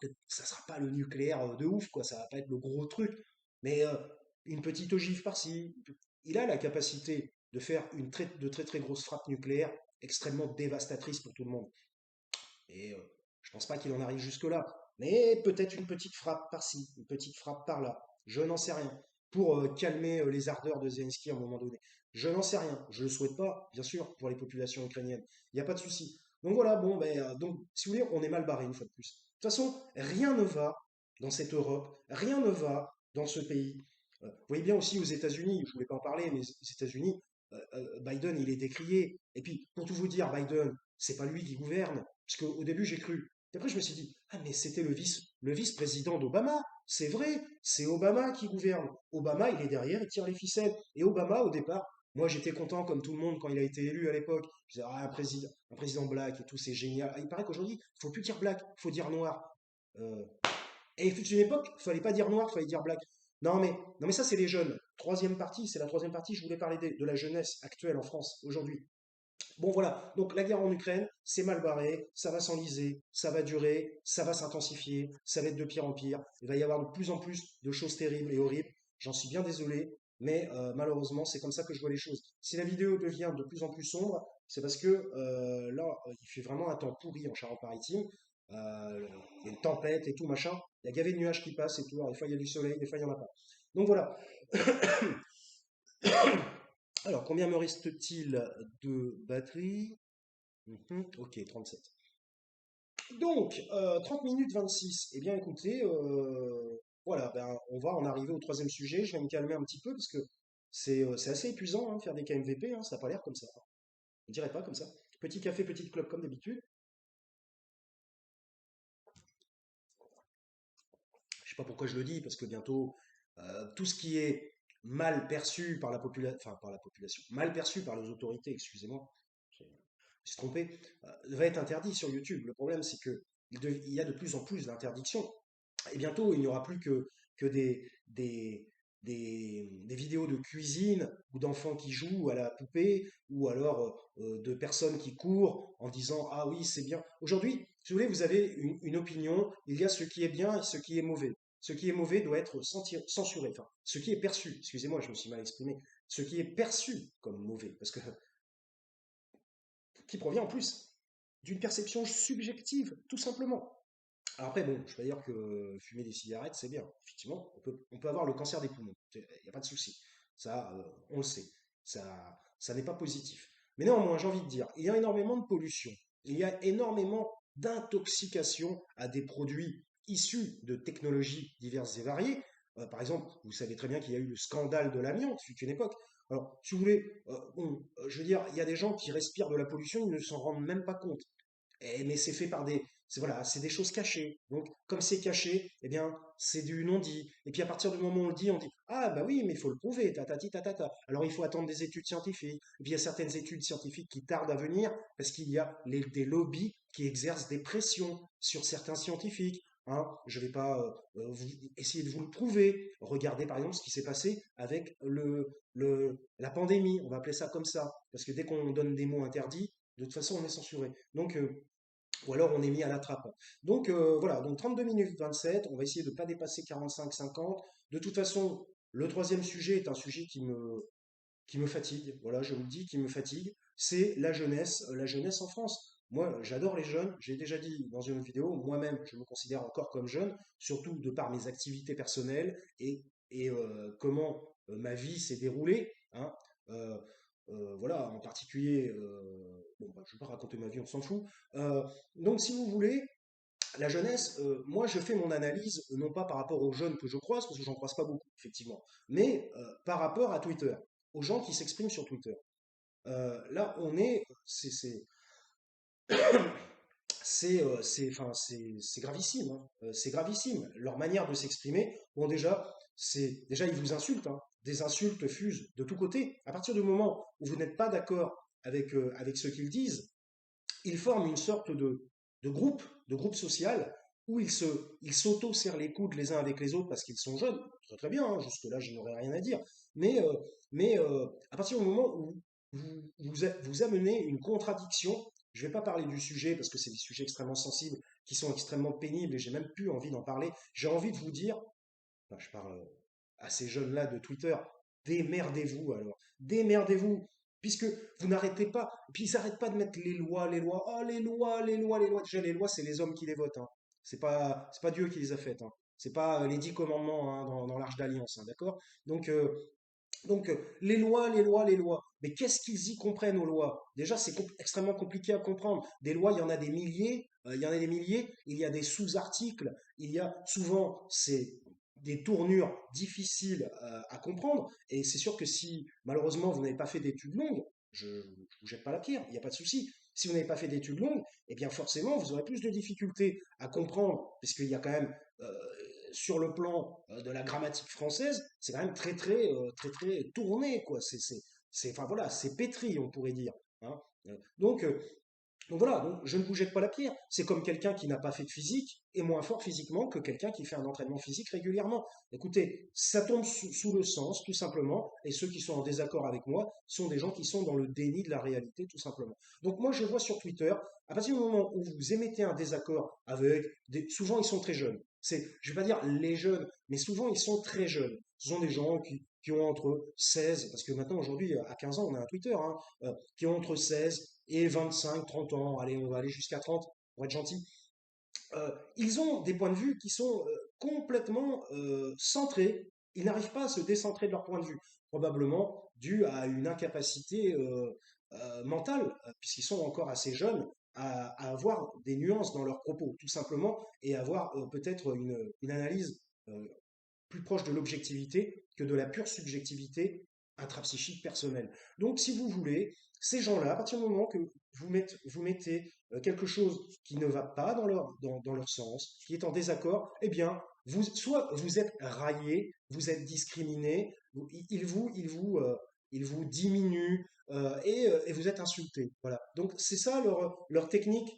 pas le nucléaire de ouf, quoi, ça va pas être le gros truc, mais une petite ogive par-ci. Il a la capacité de faire de très très grosses frappes nucléaires extrêmement dévastatrices pour tout le monde. Et je pense pas qu'il en arrive jusque-là. Mais peut-être une petite frappe par-ci, une petite frappe par-là. Je n'en sais rien. Pour calmer les ardeurs de Zelensky à un moment donné. Je n'en sais rien. Je ne le souhaite pas, bien sûr, pour les populations ukrainiennes. Il n'y a pas de souci. Donc voilà, bon, ben, donc, si vous voulez, on est mal barré une fois de plus. De toute façon, rien ne va dans cette Europe. Rien ne va dans ce pays. Vous voyez bien aussi aux États-Unis, je ne voulais pas en parler, mais aux États-Unis, Biden, il est décrié. Et puis, pour tout vous dire, Biden, c'est pas lui qui gouverne. Parce qu'au début, j'ai cru. Et après, je me suis dit, ah, mais c'était le vice-président d'Obama. C'est vrai, c'est Obama qui gouverne. Obama, il est derrière, il tire les ficelles. Et Obama, au départ, moi, j'étais content, comme tout le monde, quand il a été élu à l'époque. Je disais, ah, un président black et tout, c'est génial. Ah, il paraît qu'aujourd'hui, il faut plus dire black, il faut dire noir. Euh, et il fut une époque, il fallait pas dire noir, il fallait dire black. Non, mais ça, c'est les jeunes. Troisième partie, c'est la troisième partie, je voulais parler de la jeunesse actuelle en France, aujourd'hui. Bon voilà, donc la guerre en Ukraine, c'est mal barré, ça va s'enliser, ça va durer, ça va s'intensifier, ça va être de pire en pire, il va y avoir de plus en plus de choses terribles et horribles, j'en suis bien désolé, mais malheureusement c'est comme ça que je vois les choses. Si la vidéo devient de plus en plus sombre, c'est parce que là, il fait vraiment un temps pourri en Charente-Maritime, il y a une tempête et tout machin, il y a gavé de nuages qui passent et tout, alors des fois il y a du soleil, des fois il n'y en a pas. Donc voilà. Alors, combien me reste-t-il de batterie? Ok, 37. Donc, 30 minutes 26. Eh bien, écoutez, voilà, ben, on va en arriver au troisième sujet. Je vais me calmer un petit peu parce que c'est assez épuisant hein, faire des KMVP, hein, ça n'a pas l'air comme ça. Je dirais pas comme ça. Petit café, petite clope comme d'habitude. Je sais pas pourquoi je le dis, parce que bientôt, tout ce qui est mal perçu par la population, enfin par la population, mal perçu par les autorités, excusez-moi, je me suis trompé, va être interdit sur YouTube. Le problème, c'est que il y a de plus en plus d'interdictions. Et bientôt, il n'y aura plus que des vidéos de cuisine ou d'enfants qui jouent à la poupée ou alors de personnes qui courent en disant ah oui, c'est bien. Aujourd'hui, si vous voulez, vous avez une opinion, il y a ce qui est bien et ce qui est mauvais. Ce qui est mauvais doit être censuré. Enfin, ce qui est perçu, excusez-moi, je me suis mal exprimé, ce qui est perçu comme mauvais, parce que qui provient en plus d'une perception subjective, tout simplement. Alors après, bon, je peux dire que fumer des cigarettes, c'est bien. Effectivement, on peut avoir le cancer des poumons. Il n'y a pas de souci. Ça, on le sait. Ça n'est pas positif. Mais néanmoins, j'ai envie de dire, il y a énormément de pollution. Il y a énormément d'intoxication à des produits issus de technologies diverses et variées. Par exemple, vous savez très bien qu'il y a eu le scandale de l'amiante, fut une époque. Alors, si vous voulez, bon, je veux dire, il y a des gens qui respirent de la pollution, ils ne s'en rendent même pas compte. Mais c'est fait par voilà, c'est des choses cachées. Donc, comme c'est caché, eh bien, c'est du non-dit. Et puis, à partir du moment où on le dit, on dit, ah, bah oui, mais il faut le prouver, tatati, tatata. Alors, il faut attendre des études scientifiques. Et puis, il y a certaines études scientifiques qui tardent à venir parce qu'il y a des lobbies qui exercent des pressions sur certains scientifiques. Hein. Je ne vais pas essayer de vous le prouver. Regardez, par exemple, ce qui s'est passé avec la pandémie. On va appeler ça comme ça. Parce que dès qu'on donne des mots interdits, de toute façon, on est censuré. Donc, ou alors on est mis à la trappe. Donc voilà, donc 32 minutes 27, on va essayer de ne pas dépasser 45-50. De toute façon, le troisième sujet est un sujet qui me fatigue, voilà, je vous le dis, qui me fatigue, c'est la jeunesse en France. Moi, j'adore les jeunes, j'ai déjà dit dans une autre vidéo, moi-même, je me considère encore comme jeune, surtout de par mes activités personnelles et comment ma vie s'est déroulée. Hein. Euh, voilà, en particulier, bon, bah, je ne vais pas raconter ma vie, on s'en fout. Euh, donc, si vous voulez, la jeunesse, moi, je fais mon analyse, non pas par rapport aux jeunes que je croise, parce que j'en croise pas beaucoup, effectivement, mais par rapport à Twitter, aux gens qui s'expriment sur Twitter. Là, enfin, c'est gravissime, hein. C'est gravissime. Leur manière de s'exprimer, bon, déjà, ils vous insultent, hein. Des insultes fusent de tous côtés. À partir du moment où vous n'êtes pas d'accord avec ce qu'ils disent, ils forment une sorte de groupe social où ils s'auto-serrent les coudes les uns avec les autres parce qu'ils sont jeunes. Très très bien, hein, jusque-là, je n'aurais rien à dire. Mais, euh, mais à partir du moment où vous amenez une contradiction, je ne vais pas parler du sujet parce que c'est des sujets extrêmement sensibles qui sont extrêmement pénibles et j'ai même plus envie d'en parler. J'ai envie de vous dire, enfin, je parle à ces jeunes-là de Twitter, démerdez-vous alors. Démerdez-vous. Puisque vous n'arrêtez pas, puis ils n'arrêtent pas de mettre les lois, oh les lois, les lois, les lois. Déjà, les lois, c'est les hommes qui les votent. Hein. C'est pas Dieu qui les a faites. Hein. C'est pas les 10 commandements hein, dans l'Arche d'Alliance, hein, d'accord? Donc, les lois, les lois, les lois. Mais qu'est-ce qu'ils y comprennent aux lois? Déjà, c'est extrêmement compliqué à comprendre. Des lois, il y en a des milliers, il y en a des milliers, il y a des sous-articles, il y a souvent des tournures difficiles à comprendre. Et c'est sûr que si, malheureusement, vous n'avez pas fait d'études longues, je ne vous jette pas la pierre, il n'y a pas de souci. Si vous n'avez pas fait d'études longues, eh bien forcément, vous aurez plus de difficultés à comprendre, puisqu'il y a quand même euh, sur le plan de la grammatique française, c'est quand même très tourné, quoi. Enfin voilà, c'est pétri, on pourrait dire. Hein. Donc, Donc voilà, donc je ne vous jette pas la pierre. C'est comme quelqu'un qui n'a pas fait de physique est moins fort physiquement que quelqu'un qui fait un entraînement physique régulièrement. Écoutez, ça tombe sous le sens, tout simplement, et ceux qui sont en désaccord avec moi sont des gens qui sont dans le déni de la réalité, tout simplement. Donc moi, je vois sur Twitter, à partir du moment où vous émettez un désaccord avec souvent ils sont très jeunes. Je vais pas dire les jeunes, mais souvent ils sont très jeunes. Ce sont des gens qui ont entre 16, parce que maintenant aujourd'hui à 15 ans on a un Twitter, hein, qui ont entre 16 et 25, 30 ans, allez, on va aller jusqu'à 30 pour être gentil. Ils ont des points de vue qui sont complètement centrés. Ils n'arrivent pas à se décentrer de leur point de vue, probablement dû à une incapacité mentale, puisqu'ils sont encore assez jeunes, à avoir des nuances dans leurs propos, tout simplement, et avoir peut-être une analyse plus proche de l'objectivité que de la pure subjectivité intrapsychique personnelle. Donc, si vous voulez, ces gens-là, à partir du moment que vous mettez quelque chose qui ne va pas dans leur sens, qui est en désaccord, eh bien, soit vous êtes raillé, vous êtes discriminé, ils vous diminuent et vous êtes insulté. Voilà. Donc, c'est ça leur technique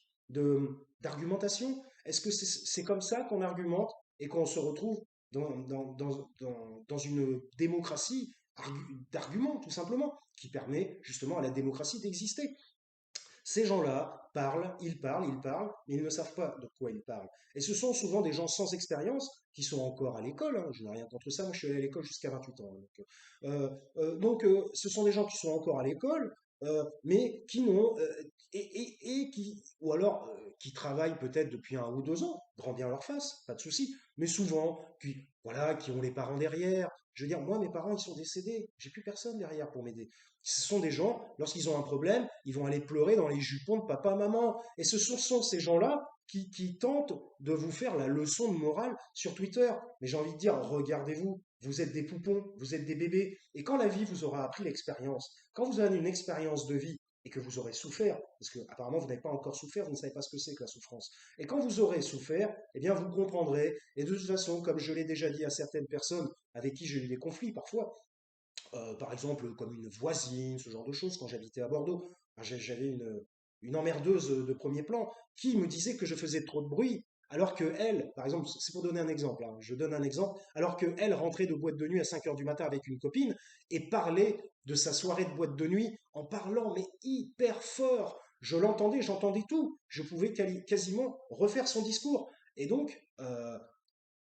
d'argumentation. Est-ce que c'est comme ça qu'on argumente et qu'on se retrouve dans une démocratie d'arguments, tout simplement, qui permet justement à la démocratie d'exister. Ces gens-là ils parlent, mais ils ne savent pas de quoi ils parlent. Et ce sont souvent des gens sans expérience qui sont encore à l'école, hein, je n'ai rien contre ça, moi je suis allé à l'école jusqu'à 28 ans. Ce sont des gens qui sont encore à l'école, mais qui n'ont, et qui, ou alors qui travaillent peut-être depuis 1 ou 2 ans, grand bien leur face, pas de souci, mais souvent, voilà, qui ont les parents derrière. Je veux dire, moi, mes parents, ils sont décédés, j'ai plus personne derrière pour m'aider. Ce sont des gens, lorsqu'ils ont un problème, ils vont aller pleurer dans les jupons de papa, maman. Et sont ces gens-là qui tentent de vous faire la leçon de morale sur Twitter. Mais j'ai envie de dire, regardez-vous, vous êtes des poupons, vous êtes des bébés. Et quand la vie vous aura appris l'expérience, quand vous avez une expérience de vie et que vous aurez souffert, parce que apparemment vous n'avez pas encore souffert, vous ne savez pas ce que c'est que la souffrance. Et quand vous aurez souffert, eh bien vous comprendrez. Et de toute façon, comme je l'ai déjà dit à certaines personnes avec qui j'ai eu des conflits parfois, par exemple comme une voisine, ce genre de choses, quand j'habitais à Bordeaux. J'avais une emmerdeuse de premier plan qui me disait que je faisais trop de bruit, alors que elle, par exemple, c'est pour donner un exemple, hein, je donne un exemple, alors que elle rentrait de boîte de nuit à 5 heures du matin avec une copine et parlait de sa soirée de boîte de nuit en parlant mais hyper fort. Je l'entendais, j'entendais tout. Je pouvais quasiment refaire son discours. Et donc,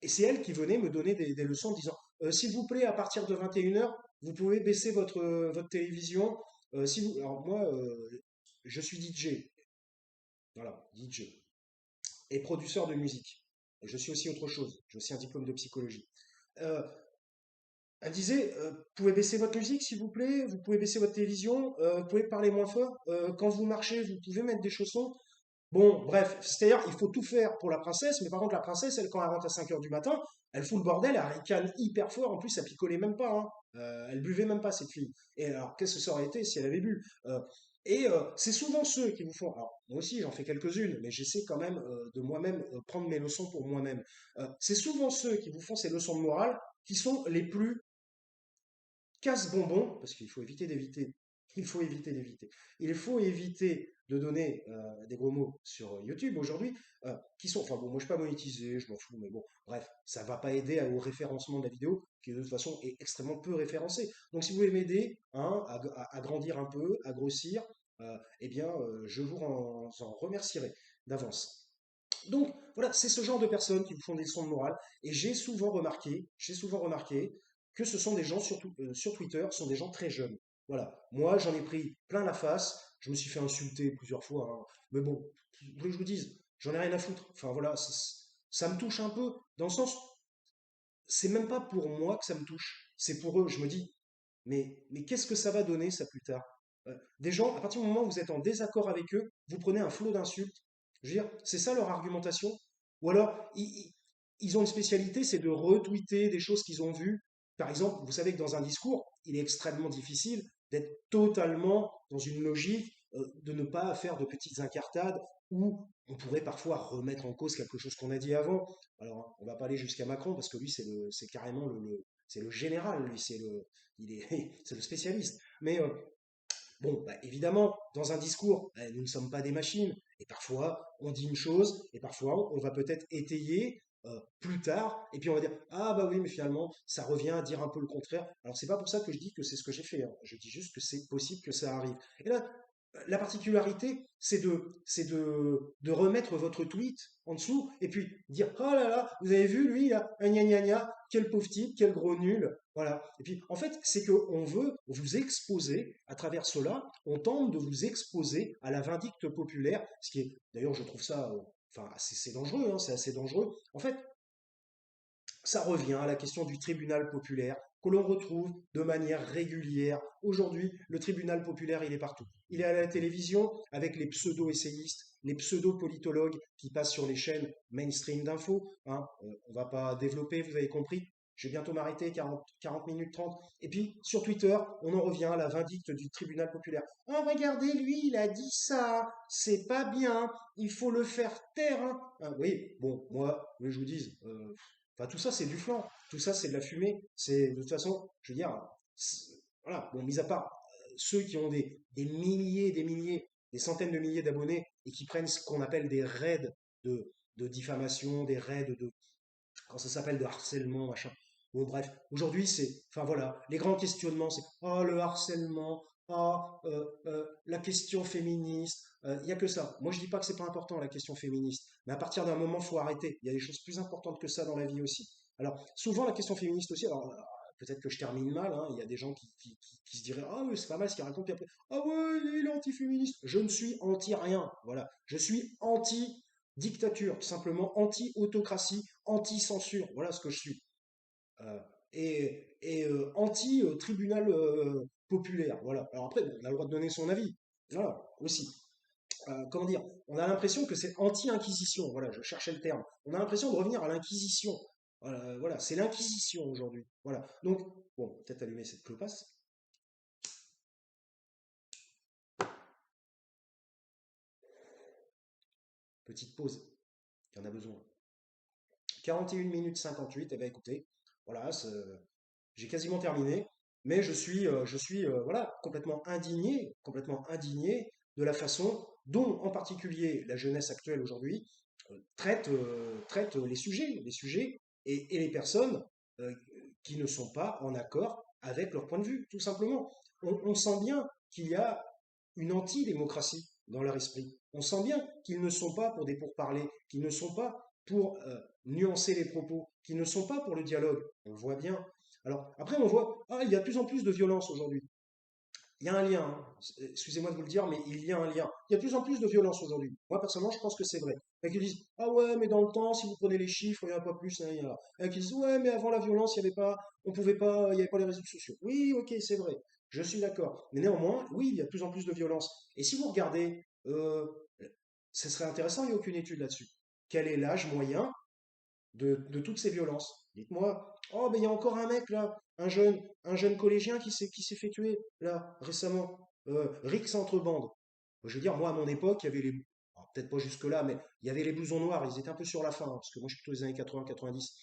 et c'est elle qui venait me donner des leçons en disant s'il vous plaît, à partir de 21 heures, vous pouvez baisser votre télévision. Alors moi, je suis DJ, voilà, DJ, et producteur de musique. Et je suis aussi autre chose, j'ai aussi un diplôme de psychologie. Euh, Elle disait vous pouvez baisser votre musique, s'il vous plaît, vous pouvez baisser votre télévision, vous pouvez parler moins fort, quand vous marchez, vous pouvez mettre des chaussons. Bon, bref, c'est-à-dire, il faut tout faire pour la princesse, mais par contre, la princesse, elle, quand elle rentre à 5 heures du matin, elle fout le bordel, elle ricane hyper fort, en plus, elle picolait même pas, hein. Elle buvait même pas, cette fille. Et alors, qu'est-ce que ça aurait été si elle avait bu? C'est souvent ceux qui vous font, alors, moi aussi, j'en fais quelques-unes, mais j'essaie quand même de moi-même prendre mes leçons pour moi-même. C'est souvent ceux qui vous font ces leçons de morale qui sont les plus casse-bonbons, parce qu'il faut éviter d'éviter. Il faut éviter d'éviter. Il faut éviter de donner des gros mots sur YouTube aujourd'hui, qui sont, enfin bon, moi je ne suis pas monétisé, je m'en fous, mais bon, bref, ça ne va pas aider au référencement de la vidéo, qui de toute façon est extrêmement peu référencé. Donc si vous voulez m'aider hein, à grandir un peu, à grossir, eh bien, je vous en remercierai d'avance. Donc voilà, c'est ce genre de personnes qui vous font des leçons de morale. Et j'ai souvent remarqué que ce sont des gens, surtout sur Twitter, sont des gens très jeunes. Voilà, moi j'en ai pris plein la face, je me suis fait insulter plusieurs fois, hein. Mais bon, vous voulez que je vous dise, j'en ai rien à foutre. Enfin voilà, ça me touche un peu, dans le sens, c'est même pas pour moi que ça me touche, c'est pour eux. Je me dis, mais qu'est-ce que ça va donner ça plus tard? Des gens, à partir du moment où vous êtes en désaccord avec eux, vous prenez un flot d'insultes. Je veux dire, c'est ça leur argumentation. Ou alors, ils ont une spécialité, c'est de retweeter des choses qu'ils ont vues. Par exemple, vous savez que dans un discours, il est extrêmement difficile d'être totalement dans une logique, de ne pas faire de petites incartades où on pourrait parfois remettre en cause quelque chose qu'on a dit avant. Alors, on va pas aller jusqu'à Macron parce que lui, c'est carrément c'est le général, lui, il est, c'est le spécialiste. Mais Bon, bah, évidemment, dans un discours, nous ne sommes pas des machines. Et parfois, on dit une chose, et parfois, on va peut-être étayer plus tard, et puis on va dire, ah bah oui, mais finalement, ça revient à dire un peu le contraire. Alors, c'est pas pour ça que je dis que c'est ce que j'ai fait, hein. Je dis juste que c'est possible que ça arrive. Et là, la particularité, c'est de remettre votre tweet en dessous et puis dire, oh là là, vous avez vu lui, là, gna gna gna, quel pauvre type, quel gros nul. Voilà. Et puis, en fait, c'est qu'on veut vous exposer, à travers cela, on tente de vous exposer à la vindicte populaire, ce qui est, d'ailleurs, je trouve ça, enfin, c'est dangereux, hein, c'est assez dangereux. En fait, ça revient à la question du tribunal populaire que l'on retrouve de manière régulière. Aujourd'hui, le tribunal populaire, il est partout. Il est à la télévision avec les pseudo-essayistes, les pseudo-politologues qui passent sur les chaînes mainstream d'infos, hein. On ne va pas développer, vous avez compris. Je vais bientôt m'arrêter, 40 minutes 30. Et puis, sur Twitter, on en revient à la vindicte du tribunal populaire. Oh, regardez, lui, il a dit ça, c'est pas bien, il faut le faire taire, hein. Ah, oui, bon, moi, je vous dise, enfin, tout ça, c'est du flan. Tout ça, c'est de la fumée. C'est, de toute façon, je veux dire, voilà. Bon, mis à part ceux qui ont des milliers, des milliers, des centaines de milliers d'abonnés et qui prennent ce qu'on appelle des raids de diffamation, des raids quand ça s'appelle de harcèlement, machin. Bon, bref, aujourd'hui, enfin voilà, les grands questionnements, c'est, oh, le harcèlement, la question féministe, il n'y a que ça. Moi, je dis pas que c'est pas important, la question féministe, mais à partir d'un moment, faut arrêter. Il y a des choses plus importantes que ça dans la vie aussi. Alors, souvent, la question féministe aussi, alors, peut-être que je termine mal, hein, il y a des gens qui se diraient, ah oui, c'est pas mal ce qu'il raconte, puis après, ah ouais, il est anti-féministe. Je ne suis anti-rien, voilà. Je suis anti-dictature, tout simplement anti-autocratie, anti-censure, voilà ce que je suis. Euh, et anti-tribunal populaire. Voilà. Alors après, bon, on a le droit de donner son avis. Voilà, aussi. Comment dire? On a l'impression que c'est anti-inquisition. Voilà, je cherchais le terme. On a l'impression de revenir à l'inquisition. Voilà, voilà, c'est l'inquisition aujourd'hui. Voilà. Donc, bon, peut-être allumer cette clopasse. Petite pause. Il y en a besoin. 41 minutes 58. Eh bien, écoutez, voilà, j'ai quasiment terminé, mais je suis voilà, complètement indigné de la façon dont, en particulier, la jeunesse actuelle aujourd'hui traite les sujets et les personnes euh, qui ne sont pas en accord avec leur point de vue, tout simplement. On sent bien qu'il y a une antidémocratie dans leur esprit. On sent bien qu'ils ne sont pas pour des pourparlers, qu'ils ne sont pas pour nuancer les propos, qu'ils ne sont pas pour le dialogue. On le voit bien. Alors, après, on voit, ah, il y a de plus en plus de violence aujourd'hui. Il y a un lien, hein. Excusez-moi de vous le dire, mais il y a un lien. Il y a de plus en plus de violence aujourd'hui. Moi, personnellement, je pense que c'est vrai. Et qui disent, ah ouais, mais dans le temps, si vous prenez les chiffres, il n'y en a pas plus, hein, il y en a. Et qui disent, ouais, mais avant la violence, il n'y avait pas, on pouvait pas, il n'y avait pas les réseaux sociaux. Oui, ok, c'est vrai. Je suis d'accord. Mais néanmoins, oui, il y a de plus en plus de violence. Et si vous regardez, ce serait intéressant, il n'y a aucune étude là-dessus. Quel est l'âge moyen de toutes ces violences? Dites-moi, oh, ben il y a encore un mec là, un jeune collégien qui s'est fait tuer là récemment. Rix entre bandes. Je veux dire, moi à mon époque, il y avait alors, peut-être pas jusque-là, mais il y avait les blousons noirs, ils étaient un peu sur la fin, hein, parce que moi je suis plutôt des années 80-90.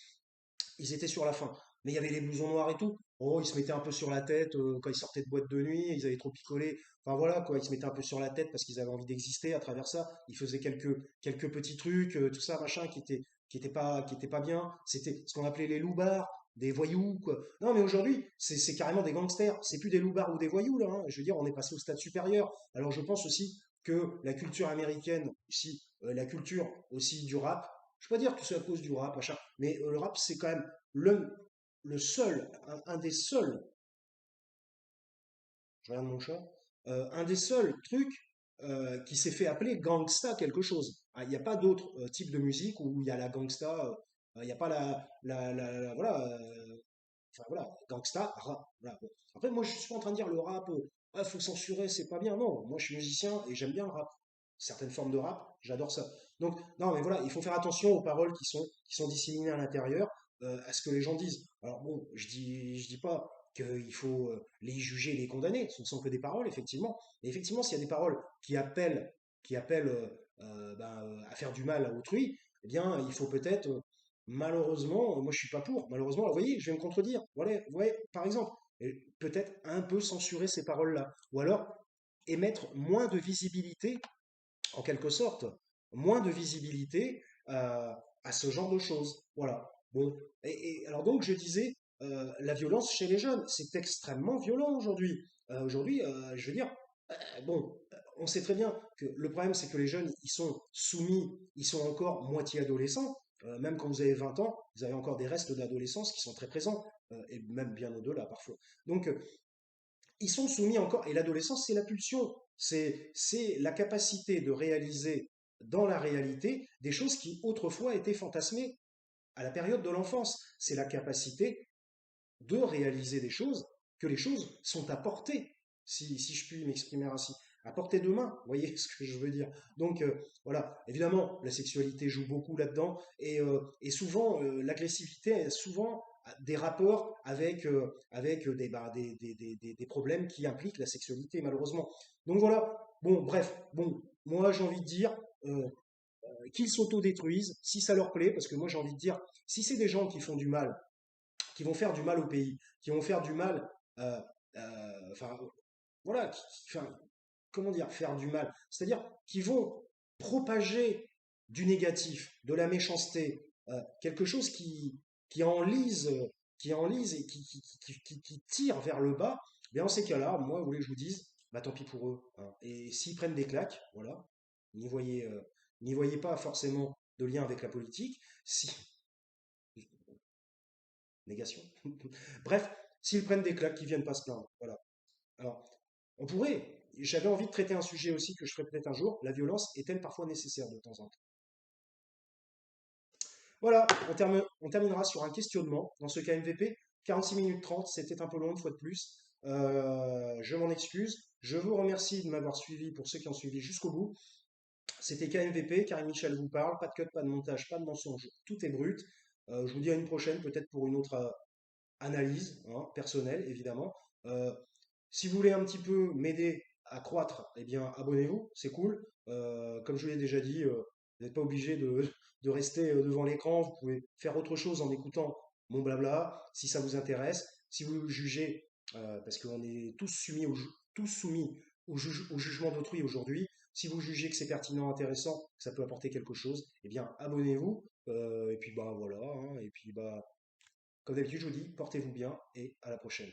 Ils étaient sur la fin. Mais il y avait les blousons noirs et tout. Oh, ils se mettaient un peu sur la tête quand ils sortaient de boîte de nuit, ils avaient trop picolé. Enfin voilà, quoi, ils se mettaient un peu sur la tête parce qu'ils avaient envie d'exister à travers ça. Ils faisaient quelques petits trucs, tout ça, machin, qui était pas bien. C'était ce qu'on appelait les loupards, des voyous, quoi. Non, mais aujourd'hui, c'est carrément des gangsters. C'est plus des loupards ou des voyous, là, hein. Je veux dire, on est passé au stade supérieur. Alors je pense aussi que la culture américaine, aussi, la culture aussi du rap, je peux pas dire que c'est à cause du rap, machin, mais le rap, c'est quand même le seul, un des seuls, je regarde mon chat, un des seuls trucs qui s'est fait appeler gangsta quelque chose. Ah, il n'y a pas d'autre type de musique où il y a la gangsta, il n'y a pas voilà, enfin voilà, gangsta, rap. Voilà. Bon. Après, moi, je suis pas en train de dire le rap, ah, faut censurer, c'est pas bien. Non, moi, je suis musicien et j'aime bien le rap. Certaines formes de rap, j'adore ça. Donc, non, mais voilà, il faut faire attention aux paroles qui sont disséminées à l'intérieur, à ce que les gens disent. Alors bon, je dis pas qu'il faut les juger, les condamner. Ce ne sont que des paroles, effectivement. Et effectivement, s'il y a des paroles qui appellent à faire du mal à autrui, eh bien, il faut peut-être malheureusement, moi je suis pas pour. Malheureusement, vous voyez, je vais me contredire. Voilà, ouais, par exemple, et peut-être un peu censurer ces paroles-là. Ou alors et mettre moins de visibilité, en quelque sorte, moins de visibilité à ce genre de choses. Voilà. Bon. Et alors donc, je disais, la violence chez les jeunes, c'est extrêmement violent aujourd'hui. Aujourd'hui, je veux dire, bon, on sait très bien que le problème, c'est que les jeunes, ils sont soumis, ils sont encore moitié adolescents. Même quand vous avez 20 ans, vous avez encore des restes d'adolescence qui sont très présents, et même bien au-delà parfois. Donc, ils sont soumis encore, et l'adolescence, c'est la pulsion, c'est la capacité de réaliser dans la réalité des choses qui autrefois étaient fantasmées à la période de l'enfance. C'est la capacité de réaliser des choses, que les choses sont à portée, si je puis m'exprimer ainsi, à portée de main, vous voyez ce que je veux dire. Donc voilà, évidemment, la sexualité joue beaucoup là-dedans, et souvent, l'agressivité a souvent des rapports avec des problèmes qui impliquent la sexualité, malheureusement. Donc voilà, bon, bref, bon, moi j'ai envie de dire, qu'ils s'autodétruisent, si ça leur plaît, parce que moi j'ai envie de dire, si c'est des gens qui font du mal, qui vont faire du mal au pays, qui vont faire du mal, euh, enfin, voilà, enfin, comment dire, faire du mal, c'est-à-dire qui vont propager du négatif, de la méchanceté, quelque chose qui enlise, qui enlise et qui tire vers le bas, bien en ces cas-là, moi, vous voulez que je vous dise, bah tant pis pour eux, hein. Et s'ils prennent des claques, voilà, n'y voyez, euh, n'y voyez pas forcément de lien avec la politique. Si, négation. Bref, s'ils prennent des claques, qu'ils viennent pas se plaindre. Voilà. Alors, on pourrait, j'avais envie de traiter un sujet aussi que je ferai peut-être un jour, la violence est-elle parfois nécessaire de temps en temps? Voilà, on terminera sur un questionnement dans ce cas MVP. 46 minutes 30, c'était un peu long une fois de plus. Je m'en excuse. Je vous remercie de m'avoir suivi pour ceux qui ont suivi jusqu'au bout. C'était KMVP, Karim Michel vous parle, pas de cut, pas de montage, pas de mensonge, tout est brut. Je vous dis à une prochaine, peut-être pour une autre analyse, hein, personnelle, évidemment. Euh, Si vous voulez un petit peu m'aider à croître, eh bien, abonnez-vous, c'est cool. Comme je vous l'ai déjà dit, vous n'êtes pas obligé de rester devant l'écran, vous pouvez faire autre chose en écoutant mon blabla, si ça vous intéresse. Si vous jugez, parce qu'on est tous soumis au jugement d'autrui aujourd'hui, si vous jugez que c'est pertinent, intéressant, que ça peut apporter quelque chose, eh bien, abonnez-vous. Et puis, bah voilà, hein, et puis, bah, comme d'habitude, je vous dis, portez-vous bien et à la prochaine.